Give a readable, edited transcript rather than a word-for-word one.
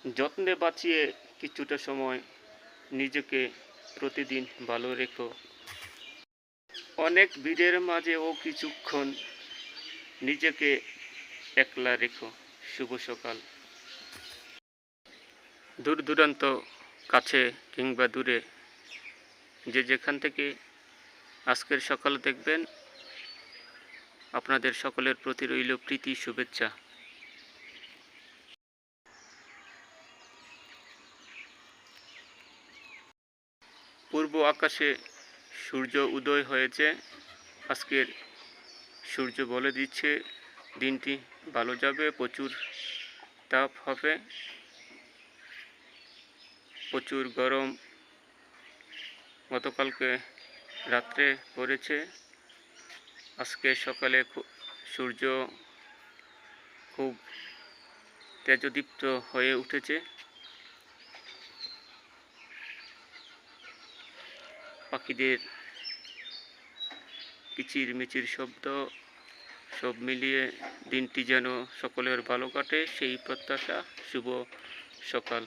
যত্নে বাঁচিয়ে কিছুটা সময় নিজেকে প্রতিদিন ভালো রেখো। অনেক ভিড়ের মাঝেও কিছুক্ষণ নিজেকে একলা রেখো। শুভ সকাল। দূর দূরান্ত, কাছে কিংবা দূরে, যে যেখান থেকে আজকের সকাল দেখবেন, আপনাদের সকলের প্রতি রইল প্রীতি শুভেচ্ছা। পূর্ব আকাশে সূর্য উদয় হয়েছে। আজকের সূর্য বলে দিচ্ছে দিনটি ভালো যাবে, প্রচুর তাপ হবে, প্রচুর গরম গতকালকে রাত্রে পড়েছে। আজকে সকালে সূর্য খুব তেজদীপ্ত হয়ে উঠেছে। পাখিদের কিচিরমিচির শব্দ, সব মিলিয়ে দিনটি যেন সকলের ভালো কাটে, সেই প্রত্যাশা। শুভ সকাল।